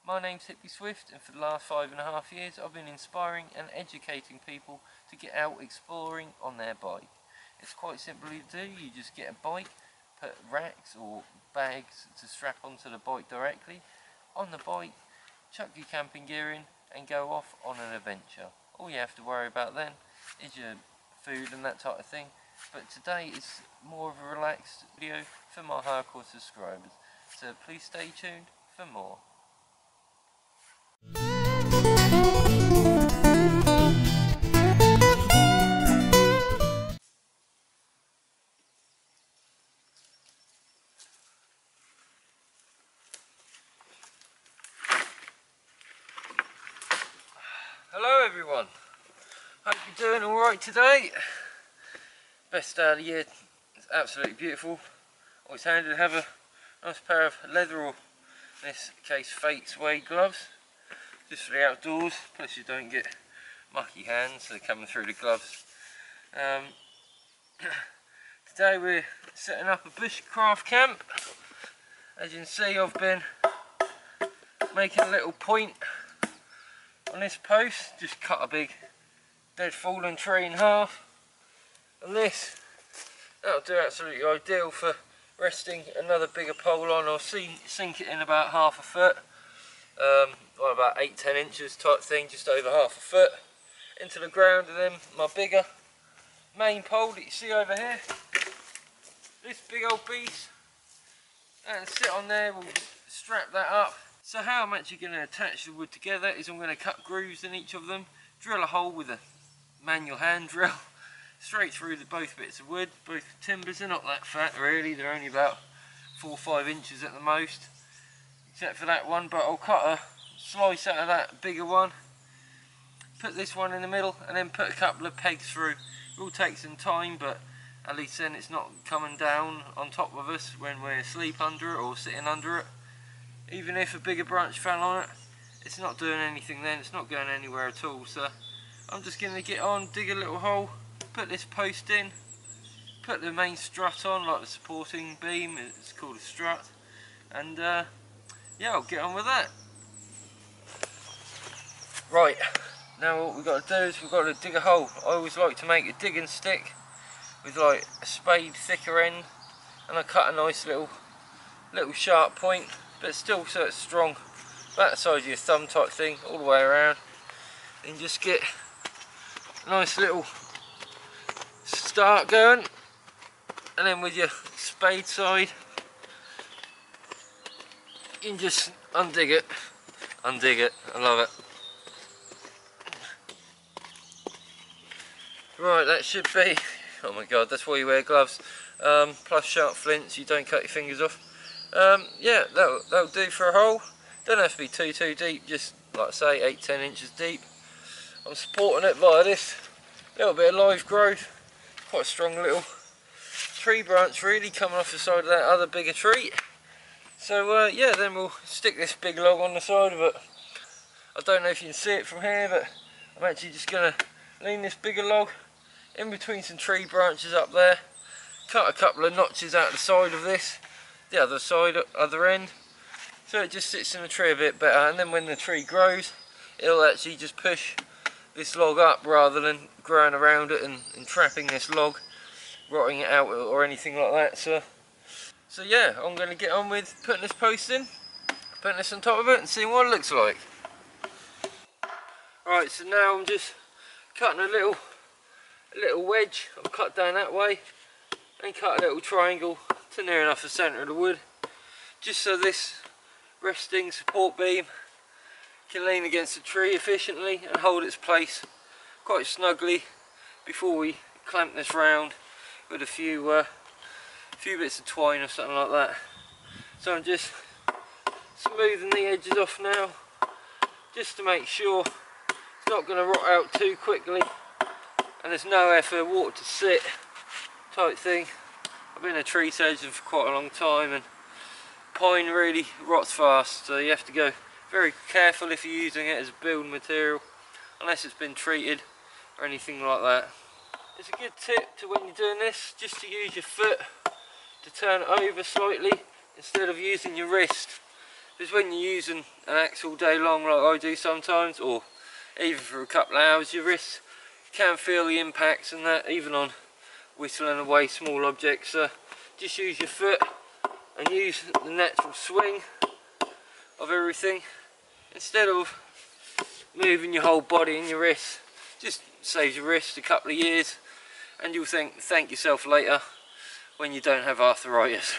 My name's hippyswift, and for the last 5.5 years I've been inspiring and educating people to get out exploring on their bike. It's quite simple to do. You just get a bike, put racks or bags to strap onto the bike directly. On the bike, chuck your camping gear in and go off on an adventure. All you have to worry about then is your food and that type of thing. But today is more of a relaxed video for my hardcore subscribers, so please stay tuned for more. Hello everyone, hope you're doing alright today. Best day of the year, it's absolutely beautiful. Always handy to have a nice pair of leather, or in this case fake suede gloves, just for the outdoors, plus you don't get mucky hands, so coming through the gloves. Today we're setting up a bushcraft camp. As you can see, I've been making a little point on this post, just cut a big dead fallen tree in half, and that'll do absolutely ideal for resting another bigger pole on, or sink it in about half a foot, or about 8-10 inches type thing, just over half a foot into the ground, and then my bigger main pole that you see over here, this big old beast, and sit on there. We'll strap that up. So how I'm actually going to attach the wood together is I'm going to cut grooves in each of them, drill a hole with a manual hand drill straight through both bits of wood. Both timbers are not that fat really, they're only about 4 or 5 inches at the most, except for that one, but I'll cut a slice out of that bigger one, put this one in the middle, and then put a couple of pegs through. It will take some time, but at least then it's not coming down on top of us when we're asleep under it or sitting under it. Even if a bigger branch fell on it, it's not doing anything then, it's not going anywhere at all. So I'm just going to get on, dig a little hole, put this post in, put the main strut on, like the supporting beam, it's called a strut, and yeah, I'll get on with that. Right, now what we've got to do is we've got to dig a hole. I always like to make a digging stick with like a spade thicker end, and I cut a nice little sharp point, but still so it's strong, about the size of your thumb type thing, all the way around, and just get a nice little start going, and then with your spade side you can just undig it, I love it. Right, that should be, oh my god, that's why you wear gloves, plus sharp flints, you don't cut your fingers off. Yeah, that'll do for a hole. Don't have to be too deep, just like I say, 8-10 inches deep. I'm supporting it via this little bit of live growth, quite a strong little tree branch really coming off the side of that other bigger tree. So yeah, then we'll stick this big log on the side of it. I don't know if you can see it from here, but I'm actually just going to lean this bigger log in between some tree branches up there, cut a couple of notches out the side of this, the other side, other end, so it just sits in the tree a bit better, and then when the tree grows it'll actually just push this log up rather than growing around it and trapping this log, rotting it out or anything like that. So yeah, I'm going to get on with putting this post in, putting this on top of it and seeing what it looks like. Right, so now I'm just cutting a little wedge. I'll cut down that way and cut a little triangle to near enough the centre of the wood, just so this resting support beam can lean against the tree efficiently and hold its place quite snugly before we clamp this round with a few bits of twine or something like that. So I'm just smoothing the edges off now, just to make sure it's not going to rot out too quickly and there's nowhere for water to sit type thing. I've been a tree surgeon for quite a long time, and pine really rots fast, so you have to go very careful if you're using it as a building material, unless it's been treated or anything like that. It's a good tip to, when you're doing this, just to use your foot to turn it over slightly instead of using your wrist. Because when you're using an axe all day long like I do sometimes, or even for a couple of hours, your wrists can feel the impacts and that, even on whittling away small objects. So just use your foot and use the natural swing of everything instead of moving your whole body and your wrists. Just saves your wrist a couple of years, and you'll thank yourself later when you don't have arthritis.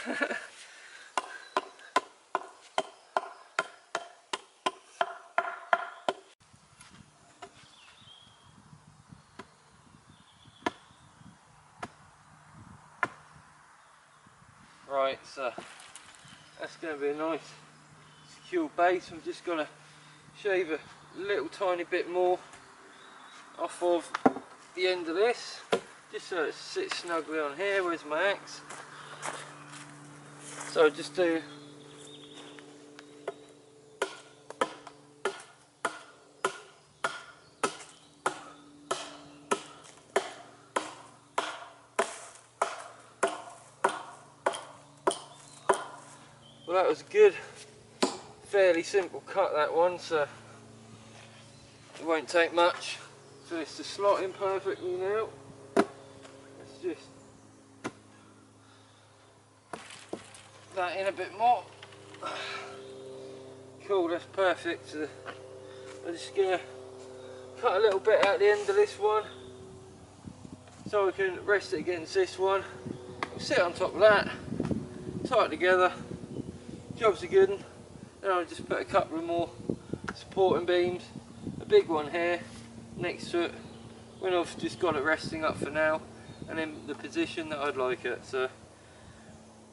Right, so that's going to be a nice secure base. I'm just going to shave a little tiny bit more off of the end of this, just so it sits snugly on here. Where's my axe? So I'll just do well, that was a good, fairly simple cut, that one, so it won't take much for this to slot in perfectly now. Let's just that in a bit more. Cool, that's perfect. So I'm just going to cut a little bit out the end of this one so we can rest it against this one. We'll sit on top of that, tie it together, job's a good one. Then I'll just put a couple of more supporting beams, a big one here next to it when I've just got it resting up for now, and in the position that I'd like it. So,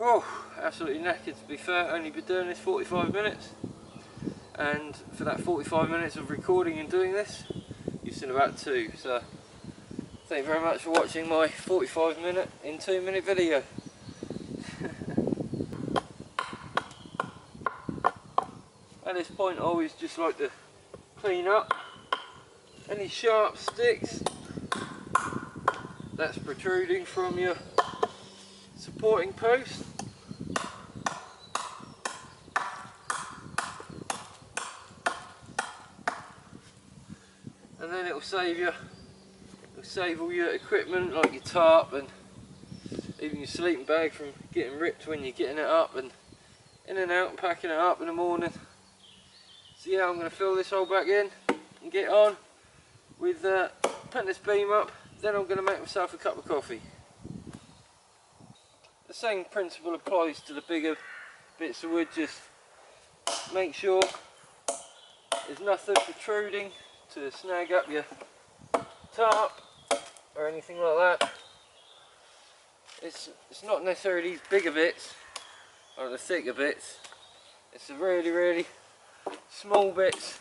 oh, absolutely knackered to be fair. Only been doing this 45 minutes, and for that 45 minutes of recording and doing this, you've seen about 2. So thank you very much for watching my 45-minute in 2-minute video. At this point I always just like to clean up any sharp sticks that's protruding from your supporting post. And then it'll save all your equipment like your tarp and even your sleeping bag from getting ripped when you're getting it up and in and out and packing it up in the morning. So yeah, I'm going to fill this hole back in and get on with putting this beam up. Then I'm going to make myself a cup of coffee. The same principle applies to the bigger bits of wood. Just make sure there's nothing protruding to snag up your tarp or anything like that. It's not necessarily these bigger bits or the thicker bits. It's the really small bits,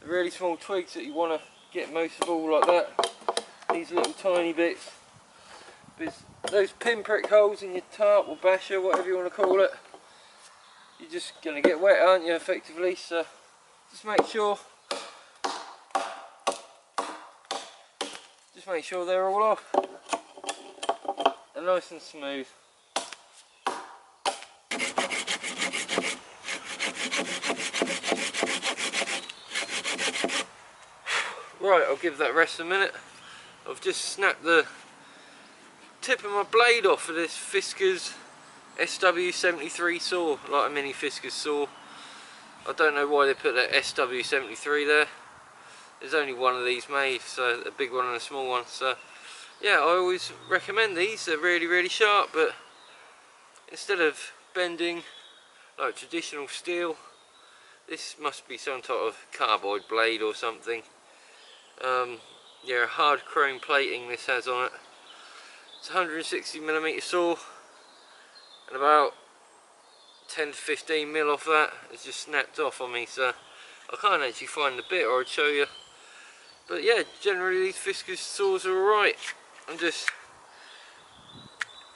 the really small twigs that you want to get most of all like that. These little tiny bits. Because those pinprick holes in your tarp or basher, whatever you want to call it, you're just going to get wet, aren't you, effectively. So just make sure they're all off and nice and smooth. Right, I'll give that rest a minute. I've just snapped the tip of my blade off of this Fiskars SW73 saw, like a mini Fiskars saw. I don't know why they put that SW73 there. There's only one of these made, so a big one and a small one. So yeah, I always recommend these. They're really sharp, but instead of bending like traditional steel, this must be some type of carbide blade or something. Yeah, hard chrome plating this has on it. It's a 160mm saw, and about 10 to 15 mil off that has just snapped off on me, so I can't actually find the bit, or I'd show you. But yeah, generally these Fiskars saws are alright. It just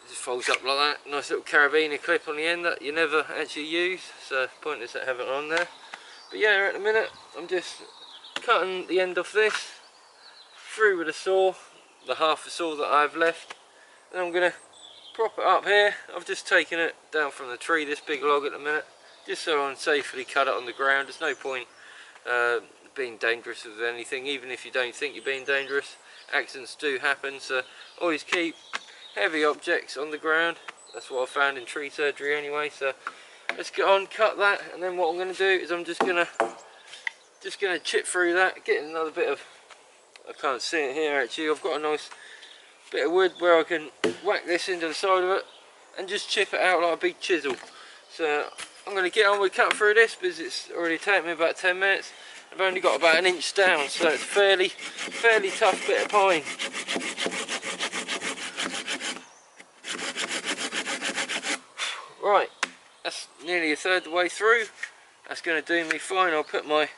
folds up like that. Nice little carabiner clip on the end that you never actually use, so pointless to have it on there. But yeah, at the minute I'm just cutting the end off this through with a saw, the half a saw that I've left. Then I'm going to prop it up here. I've just taken it down from the tree, this big log at the minute, just so I can safely cut it on the ground. There's no point being dangerous with anything, even if you don't think you're being dangerous. Accidents do happen, so always keep heavy objects on the ground. That's what I found in tree surgery anyway. So let's get on, cut that, and then what I'm going to do is I'm just gonna chip through that, get another bit of, I can't see it here actually, I've got a nice bit of wood where I can whack this into the side of it and just chip it out like a big chisel. So I'm going to get on with cutting through this because it's already taken me about 10 minutes. I've only got about an inch down, so it's a fairly tough bit of pine. Right, that's nearly a third of the way through. That's going to do me fine. I'll put my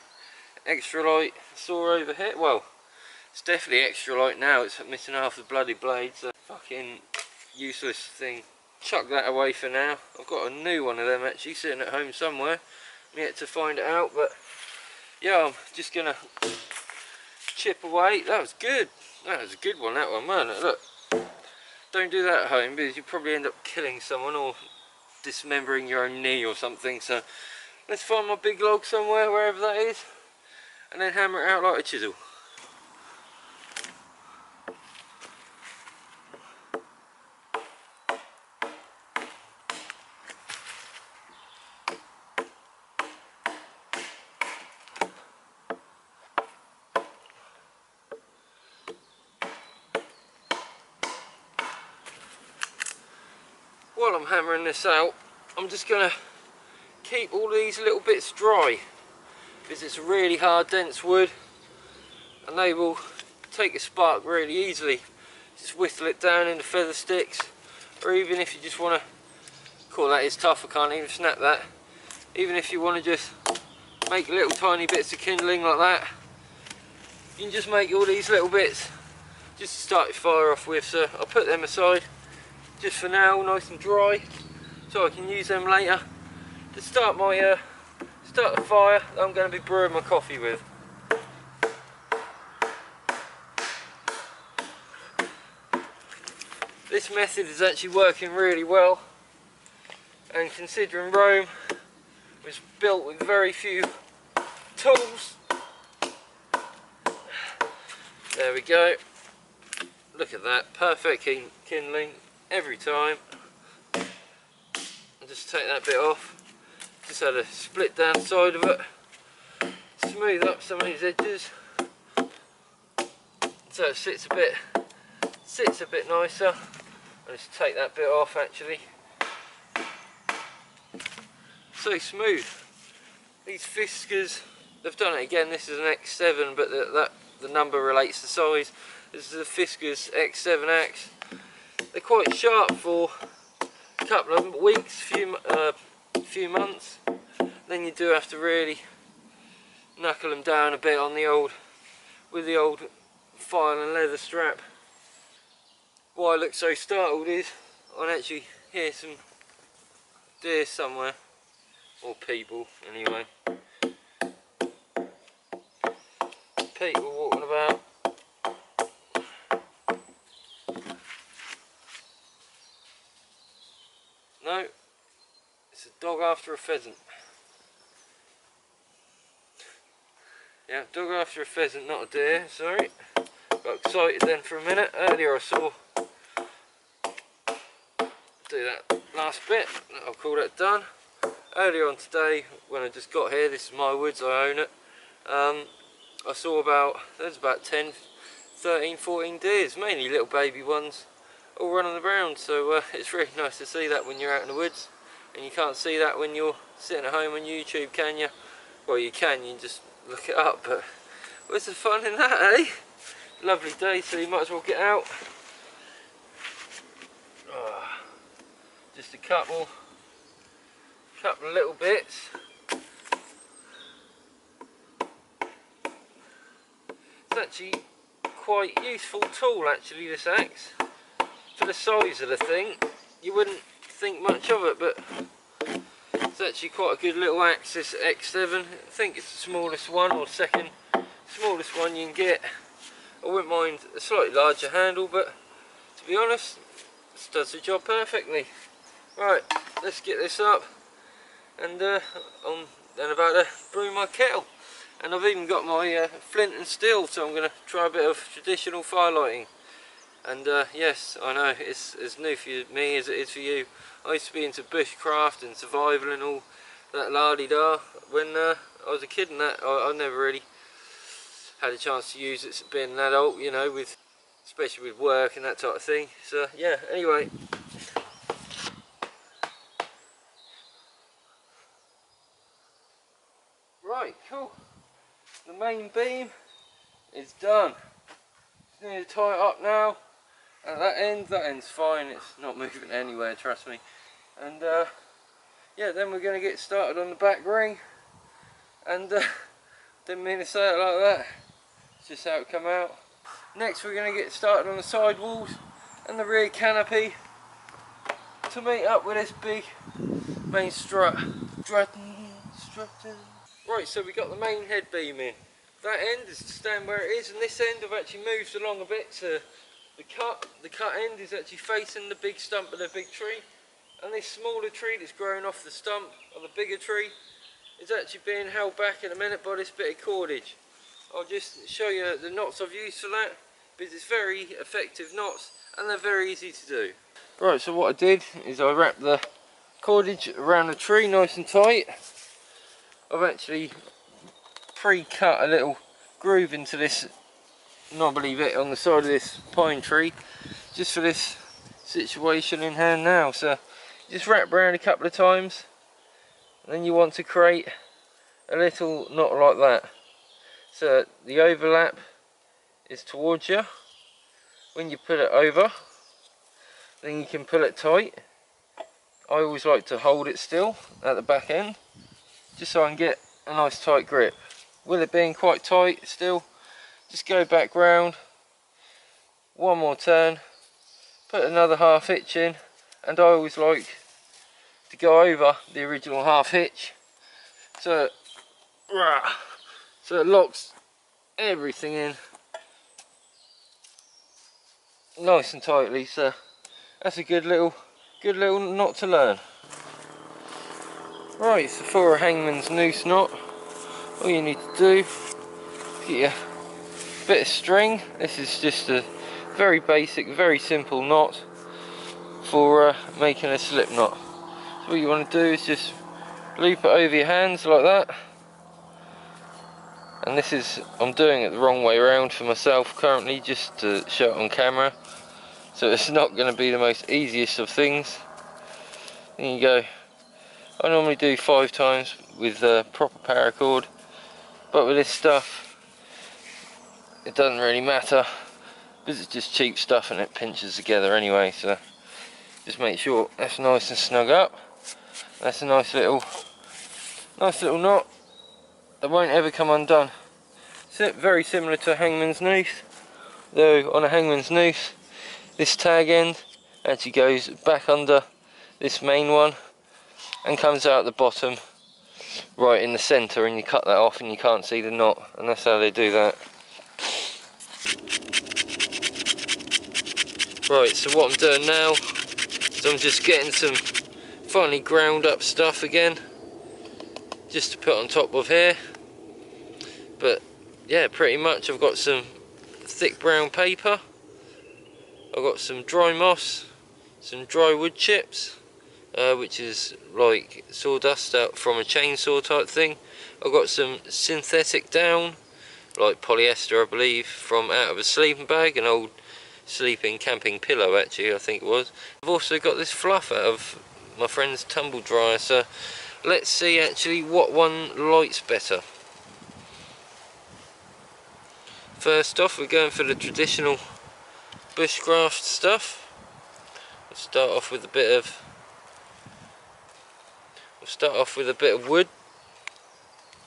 extra light saw over here. Well, it's definitely extra light now. It's missing half the bloody blade, so fucking useless thing. Chuck that away for now. I've got a new one of them actually sitting at home somewhere. I'm yet to find it out, but yeah, I'm just gonna chip away. That was good. That was a good one, that one, man. Look, don't do that at home because you probably end up killing someone or dismembering your own knee or something. So let's find my big log somewhere, wherever that is, and then hammer it out like a chisel. While I'm hammering this out, I'm just going to keep all these little bits dry because it's a really hard, dense wood and they will take a spark really easily. Just whittle it down into feather sticks, or even if you just want to, call that is tough, I can't even snap that. Even if you want to just make little tiny bits of kindling like that, you can just make all these little bits just to start your fire off with. So I'll put them aside just for now, nice and dry, so I can use them later to start my start the fire that I'm going to be brewing my coffee with. This method is actually working really well, and considering Rome was built with very few tools, there we go, look at that, perfect kindling every time. I'll just take that bit off, just had a split down side of it, smooth up some of these edges so it sits a bit nicer. I'll just take that bit off actually. So smooth. These Fiskars, they've done it again. This is an X7, but the number relates to size. This is a Fiskars X7x. They're quite sharp for a couple of weeks, few months. Then you do have to really knuckle them down a bit on with the old file and leather strap. Why I look so startled is I can actually hear some deer somewhere, or people anyway. People walking about. No, it's a dog after a pheasant. Yeah, dog after a pheasant, not a deer, sorry. Got excited then for a minute. Earlier I saw, do that last bit, I'll call that done. Earlier on today, when I just got here, this is my woods, I own it, I saw there's about 10, 13, 14 deers, mainly little baby ones, all running around. So it's really nice to see that when you're out in the woods, and you can't see that when you're sitting at home on YouTube, can you? Well, you can just look it up, but what's the fun in that, eh? Lovely day, so you might as well get out. Just a couple of little bits. It's actually quite useful tool actually, this axe. For the size of the thing, you wouldn't think much of it, but it's actually quite a good little axe, this X7. I think it's the smallest one, or second smallest one you can get. I wouldn't mind a slightly larger handle, but to be honest, this does the job perfectly. Right, let's get this up, and I'm then about to brew my kettle. And I've even got my flint and steel, so I'm going to try a bit of traditional firelighting. And yes, I know it's as new for me as it is for you. I used to be into bushcraft and survival and all that la-di-da when I was a kid, and that I never really had a chance to use it being an adult, you know, with especially with work and that type of thing. So yeah, anyway. Right, cool. The main beam is done. Just need to tie it up now. At that end's fine. It's not moving anywhere, trust me. And yeah, then we're going to get started on the back ring. And didn't mean to say it like that. It's just how it come out. Next, we're going to get started on the side walls and the rear canopy to meet up with this big main strut. Strutting. Right, so we got the main head beam in. That end is to stand where it is, and this end I've actually moved along a bit to the cut. The cut end is actually facing the big stump of the big tree, and this smaller tree that's growing off the stump of the bigger tree is actually being held back in a minute by this bit of cordage. I'll just show you the knots I've used for that, because it's very effective knots and they're very easy to do. Right, so what I did is I wrapped the cordage around the tree nice and tight. I've actually pre-cut a little groove into this knobbly bit on the side of this pine tree just for this situation in hand now. So just wrap around a couple of times, and then you want to create a little knot like that, so the overlap is towards you. When you put it over, then you can pull it tight. I always like to hold it still at the back end, just so I can get a nice tight grip. With it being quite tight still, just go back round, one more turn, put another half hitch in, and I always like to go over the original half hitch so it locks everything in nice and tightly. So that's a good little knot to learn. Right, so for a hangman's noose knot, all you need to do is get your bit of string. This is just a very basic, very simple knot for making a slip knot. So what you want to do is just loop it over your hands like that. And this is, I'm doing it the wrong way around for myself currently, just to show it on camera. So it's not going to be the most easiest of things. Then you go. I normally do 5 times with proper paracord, but with this stuff it doesn't really matter because it's just cheap stuff and it pinches together anyway. So just make sure that's nice and snug up. That's a nice little knot that won't ever come undone. It's very similar to a hangman's noose, though on a hangman's noose this tag end actually goes back under this main one and comes out the bottom right in the centre, and you cut that off and you can't see the knot, and that's how they do that. Right, so what I'm doing now is I'm just getting some finely ground up stuff again just to put on top of here. But yeah, pretty much I've got some thick brown paper, I've got some dry moss, some dry wood chips, which is like sawdust out from a chainsaw type thing. I've got some synthetic down, like polyester I believe, from out of a sleeping bag, an old sleeping camping pillow actually I think it was. I've also got this fluff out of my friend's tumble dryer, so let's see actually what one lights better. First off, we're going for the traditional bushcraft stuff. We'll start off with a bit of wood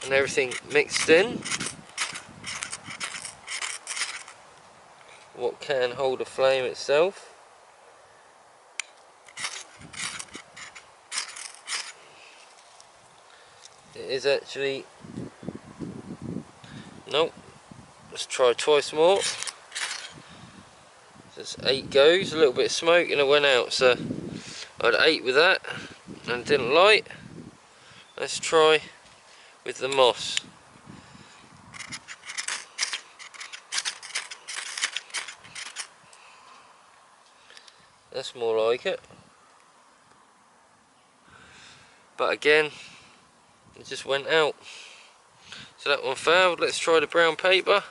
and everything mixed in. What can hold a flame itself. It is actually, nope, let's try twice more. There's 8 goes, a little bit of smoke and it went out, so I had 8 with that and it didn't light. Let's try with the moss. That's more like it. But again, it just went out. So that one failed. Let's try the brown paper.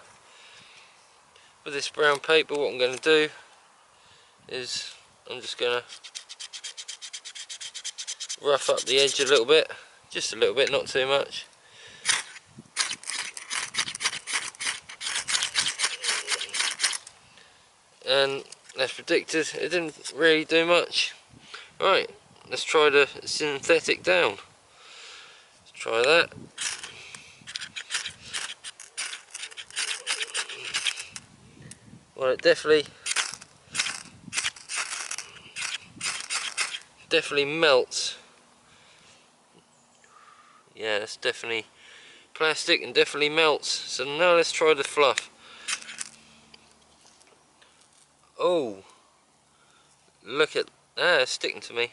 With this brown paper, what I'm going to do is I'm just going to rough up the edge a little bit. Just a little bit, not too much. And as predicted, it didn't really do much. Right, let's try the synthetic down. Let's try that. Well, it definitely melts. Yeah, it's definitely plastic and definitely melts. So now let's try the fluff. Oh, look at that, it's sticking to me.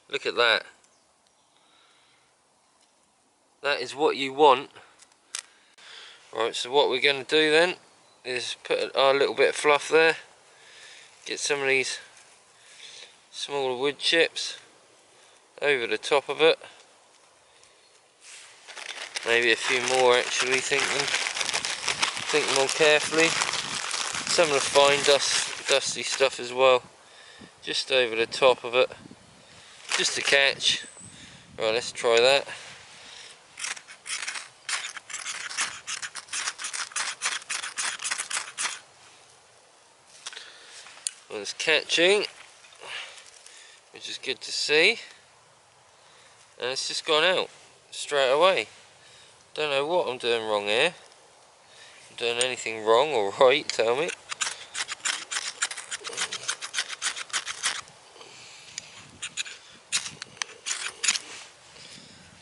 Look at that. That is what you want. Right, so what we're going to do then is put our little bit of fluff there. Get some of these smaller wood chips over the top of it. Maybe a few more actually, think more carefully. Some of the fine dusty stuff as well. Just over the top of it. Just to catch. Right, let's try that. Well, it's catching, which is good to see. And it's just gone out straight away. Don't know what I'm doing wrong here. I'm doing anything wrong or right, tell me.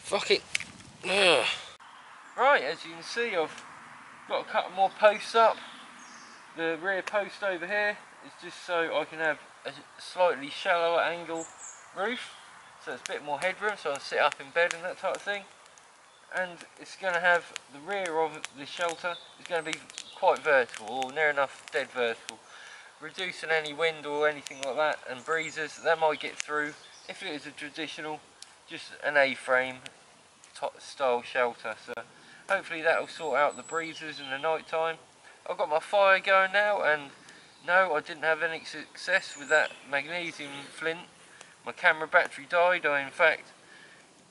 Fuck it. Ugh. Right, as you can see, I've got a couple more posts up. The rear post over here is just so I can have a slightly shallower angle roof, so it's a bit more headroom, so I can sit up in bed and that type of thing. And it's going to have the rear of the shelter is going to be quite vertical, or near enough dead vertical, reducing any wind or anything like that, and breezes that might get through if it is a traditional, just an A-frame style shelter. So hopefully that will sort out the breezes in the night time. I've got my fire going now, and no, I didn't have any success with that magnesium flint. My camera battery died. I in fact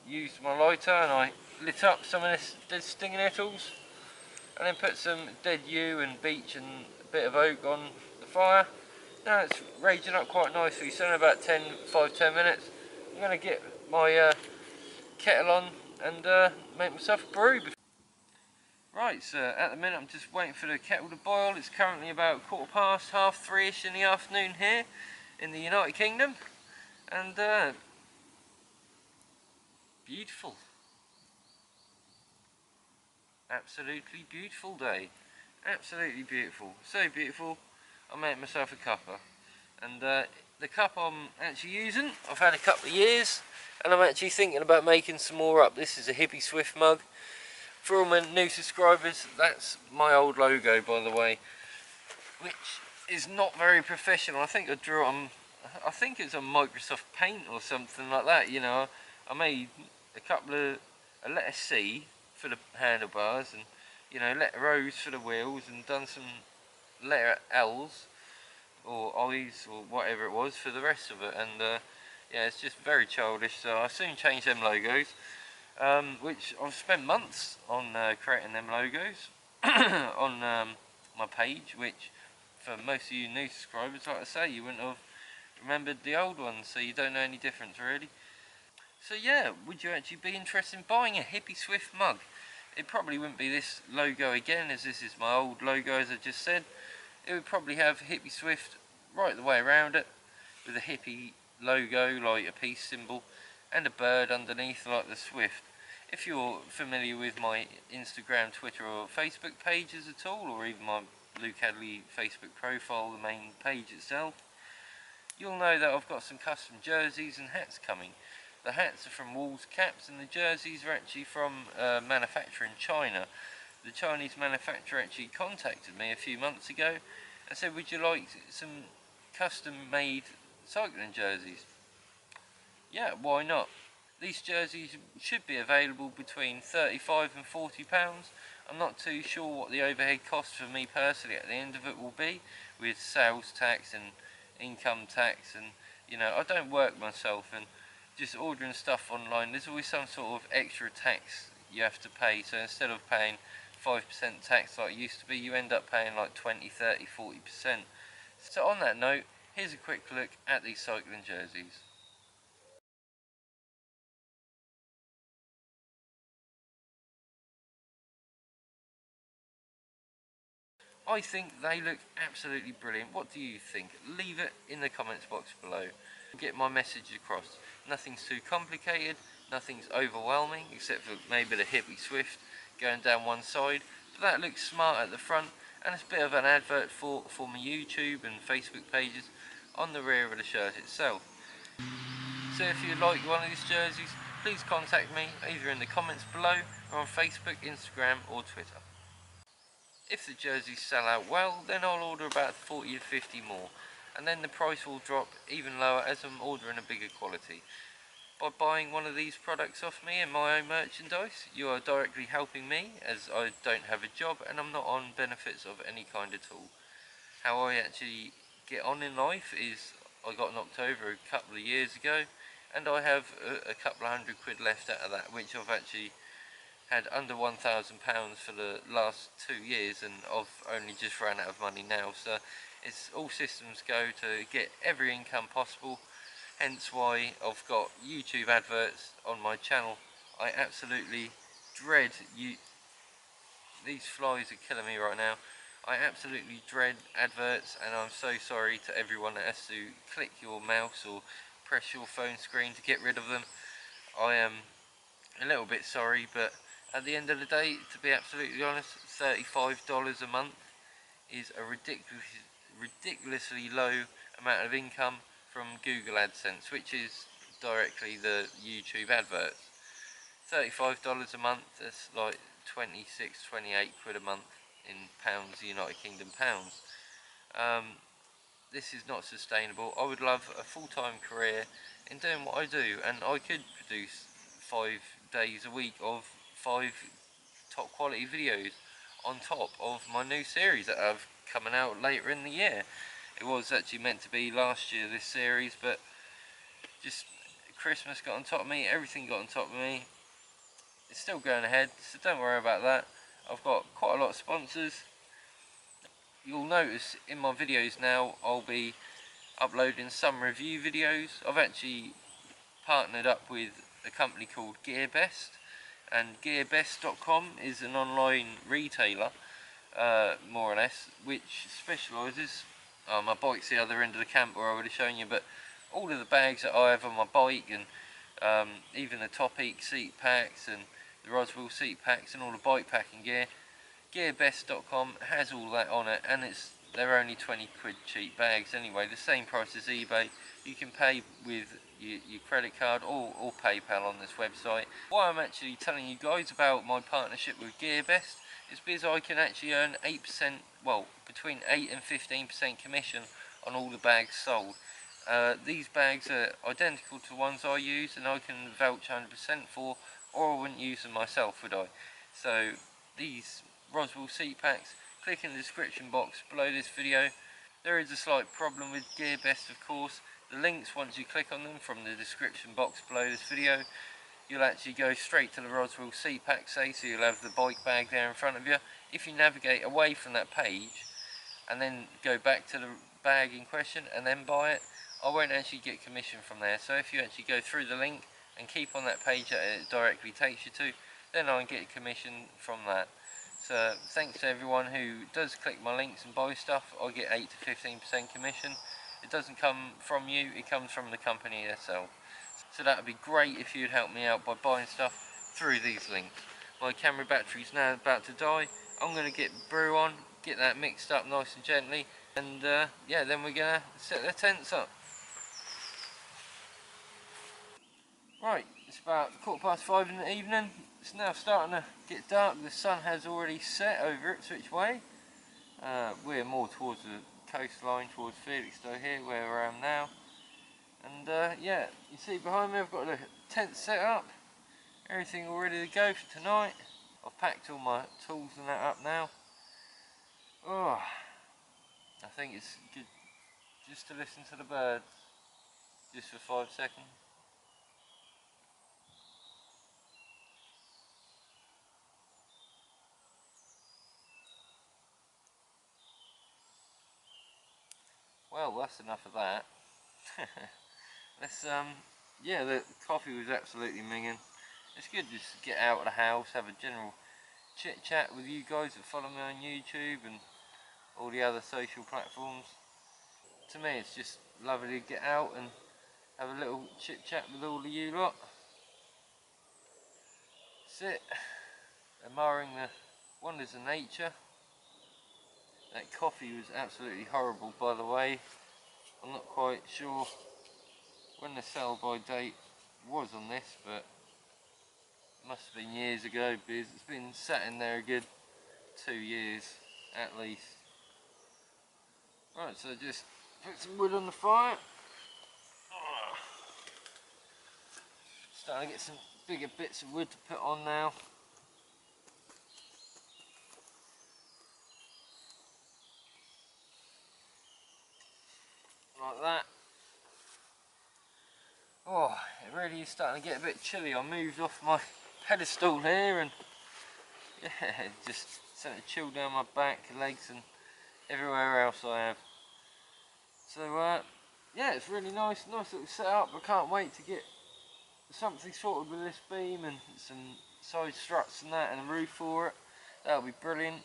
used my lighter and I lit up some of this dead stinging nettles, and then put some dead yew and beech and a bit of oak on the fire. Now it's raging up quite nicely, so in about 5-10 minutes I'm going to get my kettle on and make myself a brew. Right, so at the minute I'm just waiting for the kettle to boil. It's currently about 3:15, 3:30ish in the afternoon here in the United Kingdom, and beautiful, absolutely beautiful day, absolutely beautiful, so beautiful. I made myself a cuppa, and the cup I'm actually using, I've had a couple of years, and I'm actually thinking about making some more up. This is a hippyswift mug. For all my new subscribers, that's my old logo, by the way, which is not very professional. I think I drew it on, I think it's on Microsoft Paint or something like that, you know. I made a letter C for the handlebars, and, you know, letter O's for the wheels, and done some letter L's or I's or whatever it was for the rest of it. And yeah, it's just very childish, so I soon change them logos. Which I've spent months on creating them logos on my page, which for most of you new subscribers, like I say, you wouldn't have remembered the old ones, so you don't know any difference really. So yeah, would you actually be interested in buying a hippyswift mug? It probably wouldn't be this logo again, as this is my old logo, as I just said. It would probably have hippyswift right the way around it, with a hippie logo like a peace symbol, and a bird underneath like the swift. If you're familiar with my Instagram, Twitter or Facebook pages at all, or even my Luke Hadley Facebook profile, the main page itself, you'll know that I've got some custom jerseys and hats coming. The hats are from Wolves Caps, and the jerseys are actually from a manufacturer in China. The Chinese manufacturer actually contacted me a few months ago and said, would you like some custom made cycling jerseys? Yeah, why not? These jerseys should be available between £35 and £40. I'm not too sure what the overhead cost for me personally at the end of it will be, with sales tax and income tax, and you know, I don't work myself, and just ordering stuff online, there's always some sort of extra tax you have to pay. So instead of paying 5% tax like it used to be, you end up paying like 20, 30, 40%. So on that note, here's a quick look at these cycling jerseys. I think they look absolutely brilliant. What do you think? Leave it in the comments box below. Get my message across. Nothing's too complicated, nothing's overwhelming, except for maybe the hippyswift going down one side. But that looks smart at the front, and it's a bit of an advert for my YouTube and Facebook pages on the rear of the shirt itself. So if you like one of these jerseys, please contact me either in the comments below or on Facebook, Instagram or Twitter. If the jerseys sell out well, then I'll order about 40 to 50 more, and then the price will drop even lower as I'm ordering a bigger quality. By buying one of these products off me and my own merchandise, you are directly helping me, as I don't have a job and I'm not on benefits of any kind at all. How I actually get on in life is I got knocked over a couple of years ago, and I have a couple of £100 left out of that, which I've actually had under £1,000 for the last 2 years, and I've only just run out of money now. So it's all systems go to get every income possible, hence why I've got YouTube adverts on my channel. I absolutely dread these flies are killing me right now. I absolutely dread adverts, and I'm so sorry to everyone that has to click your mouse or press your phone screen to get rid of them. I am a little bit sorry, but at the end of the day, to be absolutely honest, $35 a month is a ridiculously low amount of income from Google AdSense, which is directly the YouTube adverts. $35 a month, that's like 26, 28 quid a month in pounds, United Kingdom pounds. This is not sustainable. I would love a full-time career in doing what I do, and I could produce 5 days a week of 5 top quality videos on top of my new series that I've coming out later in the year. It was actually meant to be last year, this series, but just Christmas got on top of me, everything got on top of me. It's still going ahead, so don't worry about that. I've got quite a lot of sponsors. You'll notice in my videos now I'll be uploading some review videos. I've actually partnered up with a company called GearBest, and gearbest.com is an online retailer, more or less, which specialises, my bike's the other end of the camp where I would have shown you, but all of the bags that I have on my bike, and even the Topeak seat packs and the Roswell seat packs and all the bike packing gear, gearbest.com has all that on it, and they're only 20 quid cheap bags anyway, the same price as eBay. You can pay with your credit card or PayPal on this website. Why I'm actually telling you guys about my partnership with GearBest is because I can actually earn 8%, well, between 8 and 15% commission on all the bags sold. These bags are identical to ones I use, and I can vouch 100% for, or I wouldn't use them myself, would I? So these Roswell seat packs, click in the description box below this video. There is a slight problem with GearBest, of course. The links, once you click on them from the description box below this video, you'll actually go straight to the Roswell seat pack, so you'll have the bike bag there in front of you. If you navigate away from that page and then go back to the bag in question and then buy it, I won't actually get commission from there. So if you actually go through the link and keep on that page that it directly takes you to, then I can get commission from that. So thanks to everyone who does click my links and buy stuff. I get 8 to 15% commission. It doesn't come from you, it comes from the company itself. So that would be great if you'd help me out by buying stuff through these links. My camera battery's now about to die. I'm going to get brew on, get that mixed up nice and gently, and yeah, then we're going to set the tents up. Right, it's about 5:15 in the evening. It's now starting to get dark. The sun has already set over Ipswich way. We're more towards the coastline, towards Felixstowe here, where I am now. And yeah, you see behind me I've got the tent set up. Everything all ready to go for tonight. I've packed all my tools and that up now. Oh, I think it's good just to listen to the birds, just for 5 seconds. Well, that's enough of that. Let's yeah, the coffee was absolutely minging. It's good just to get out of the house, have a general chit chat with you guys that follow me on YouTube and all the other social platforms. To me it's just lovely to get out and have a little chit chat with all of you lot. Sit, admiring the wonders of nature. That coffee was absolutely horrible, by the way. I'm not quite sure when the sell by date was on this, but it must have been years ago because it's been sat in there a good 2 years at least. Right, so just put some wood on the fire. Starting to get some bigger bits of wood to put on now. Like that. Oh, it really is starting to get a bit chilly. I moved off my pedestal here and yeah, it just sent a chill down my back, legs and everywhere else I have. So yeah, it's really nice little setup. I can't wait to get something sorted with this beam and some side struts and that and a roof for it. That'll be brilliant.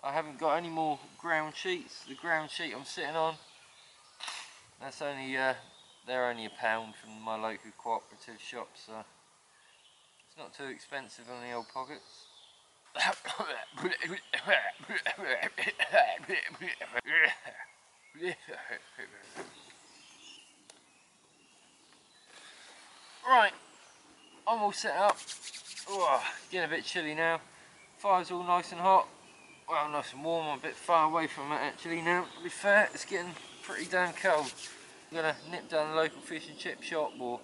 I haven't got any more ground sheets. The ground sheet I'm sitting on, that's only they're only £1 from my local cooperative shop, so it's not too expensive on the old pockets. Right, I'm all set up. Oh, getting a bit chilly now. Fire's all nice and hot. Well, nice and warm. I'm a bit far away from it actually now. To be fair, it's getting pretty damn cold. I'm gonna nip down the local fish and chip shop or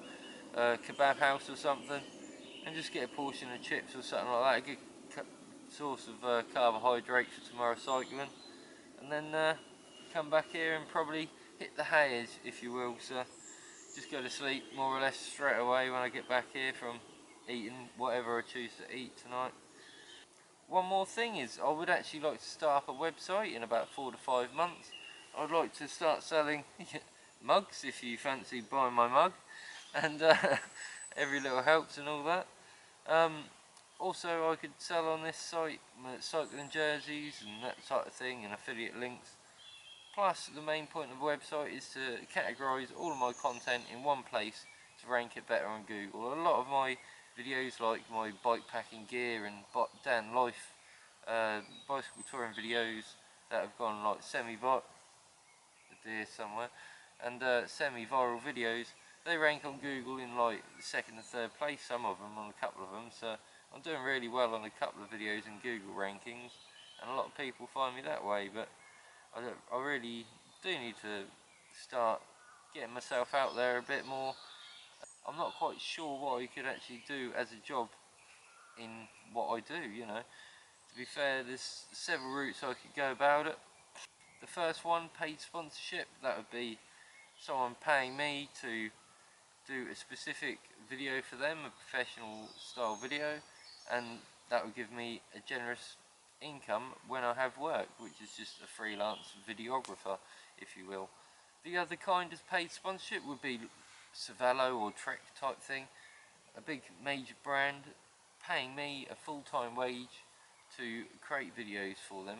kebab house or something and just get a portion of chips or something like that. A good source of carbohydrates for tomorrow cycling, and then come back here and probably hit the hay, if you will. So just go to sleep more or less straight away when I get back here from eating whatever I choose to eat tonight. One more thing is, I would actually like to start up a website in about 4 to 5 months. I'd like to start selling mugs, if you fancy buying my mug, and every little helps and all that. Also, I could sell on this site cycling jerseys and that type of thing, and affiliate links. Plus, the main point of the website is to categorise all of my content in one place to rank it better on Google. A lot of my videos, like my bike packing gear and Dan Life bicycle touring videos that have gone like semi-viral, somewhere, and semi-viral videos, they rank on Google in like 2nd and 3rd place, some of them, on a couple of them. So I'm doing really well on a couple of videos in Google rankings, and a lot of people find me that way. But I really do need to start getting myself out there a bit more. I'm not quite sure what I could actually do as a job in what I do, you know. To be fair, there's several routes I could go about it. The first one, paid sponsorship, that would be someone paying me to do a specific video for them, a professional style video, and that would give me a generous income when I have work, which is just a freelance videographer, if you will. The other kind of paid sponsorship would be Savello or Trek type thing, a big major brand paying me a full-time wage to create videos for them.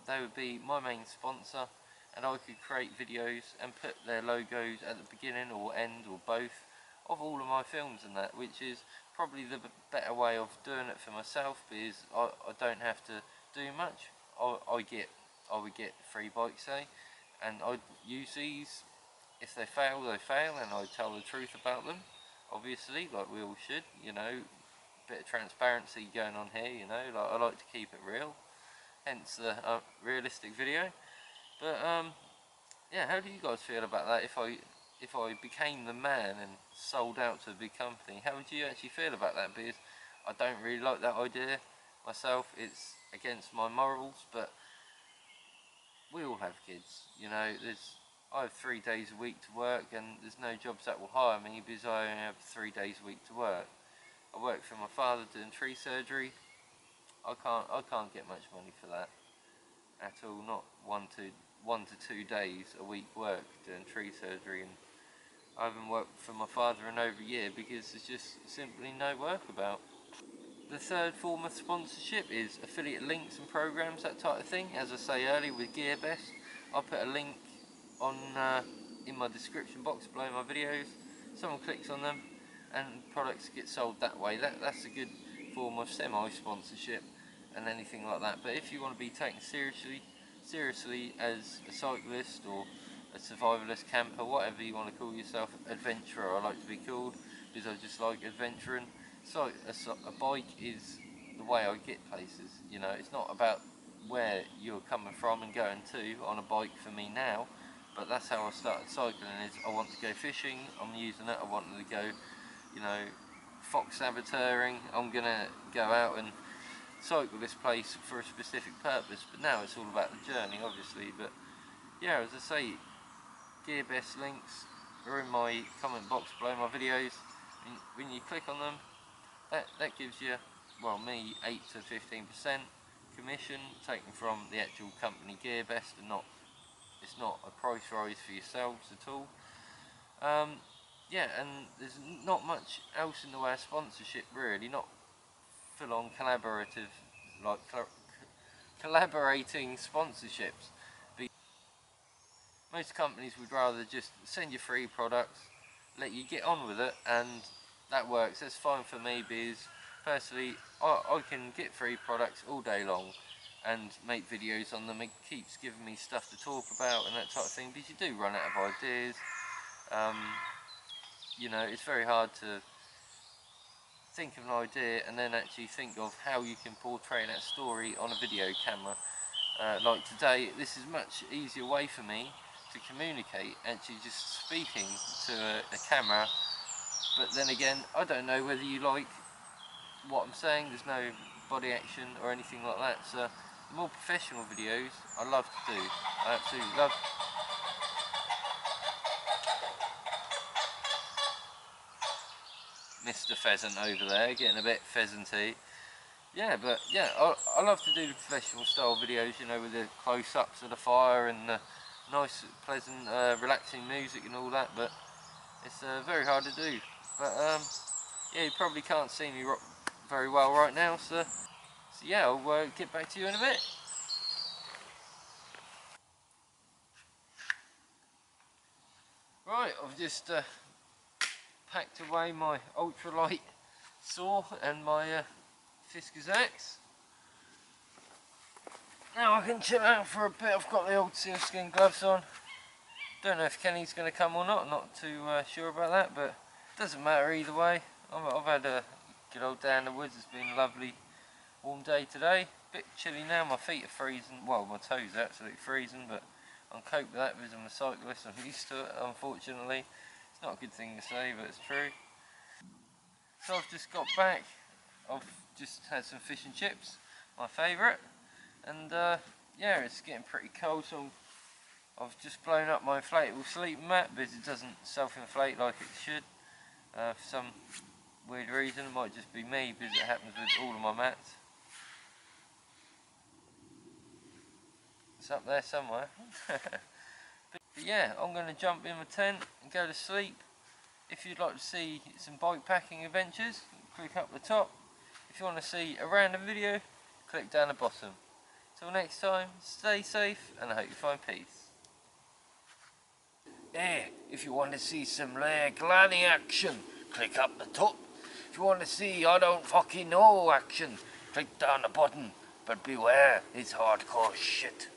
They would be my main sponsor, and I could create videos and put their logos at the beginning or end or both of all of my films and that, which is probably the better way of doing it for myself, because I don't have to do much. I would get free bikes, say, and I'd use these. If they fail, they fail, and I tell the truth about them. obviously, like we all should, you know, bit of transparency going on here, you know, like I like to keep it real, hence the realistic video. But yeah, how do you guys feel about that? If I became the man and sold out to a big company, how would you actually feel about that? Because I don't really like that idea myself. It's against my morals, but we all have kids, you know. I have 3 days a week to work, and there's no jobs that will hire me because I only have 3 days a week to work. I work for my father doing tree surgery. I can't get much money for that at all. Not 1 to 2 days a week work doing tree surgery, and I haven't worked for my father in over a year because there's just simply no work about. The third form of sponsorship is affiliate links and programs, that type of thing. As I say earlier with GearBest, I'll put a link on in my description box below my videos. Someone clicks on them and products get sold that way. That's a good form of semi-sponsorship and anything like that. But if you want to be taken seriously as a cyclist or a survivalist camper, whatever you want to call yourself, adventurer I like to be called, because I just like adventuring. So a bike is the way I get places, you know. It's not about where you're coming from and going to on a bike for me now, but that's how I started cycling. Is I want to go fishing, I'm using it. I wanted to go, you know, fox saboteuring. I'm gonna go out and cycle this place for a specific purpose, but now it's all about the journey, obviously. But yeah, as I say, GearBest links are in my comment box below my videos. When you click on them, that gives you, well, me 8 to 15% commission taken from the actual company GearBest, and it's not a price rise for yourselves at all. Yeah, and there's not much else in the way of sponsorship really, not full-on collaborative, like collaborating sponsorships. Most companies would rather just send you free products, let you get on with it, and that works. That's fine for me because personally I can get free products all day long and make videos on them. It keeps giving me stuff to talk about and that type of thing, because you do run out of ideas. You know, it's very hard to think of an idea and then actually think of how you can portray that story on a video camera. Like today, this is a much easier way for me to communicate, actually just speaking to a camera. But then again, I don't know whether you like what I'm saying. There's no body action or anything like that, so the more professional videos I love to do. I absolutely love. Mr. Pheasant over there getting a bit pheasanty. Yeah, but yeah, I love to do the professional style videos, you know, with the close-ups of the fire and the nice, pleasant, relaxing music and all that, but it's very hard to do. But yeah, you probably can't see me very well right now, so yeah, I'll get back to you in a bit. Right, I've just packed away my ultralight saw and my Fiskars X. Now I can chill out for a bit. I've got the old sealskin gloves on. Don't know if Kenny's going to come or not, not too sure about that, but it doesn't matter either way. I've had a good old day in the woods. It's been a lovely warm day today. Bit chilly now, my feet are freezing, well my toes are absolutely freezing, but I'm coping with that because I'm a cyclist. I'm used to it, unfortunately. It's not a good thing to say, but it's true. So I've just got back. I've just had some fish and chips, my favourite, and yeah, it's getting pretty cold, so I've just blown up my inflatable sleeping mat because it doesn't self-inflate like it should. For some weird reason, it might just be me because it happens with all of my mats. It's up there somewhere. But yeah, I'm going to jump in my tent and go to sleep. If you'd like to see some bike packing adventures, click up the top. If you want to see a random video, click down the bottom. Till next time, stay safe and I hope you find peace. Yeah, if you want to see some gliding action, click up the top. If you want to see I don't fucking know action, click down the button. But beware, it's hardcore shit.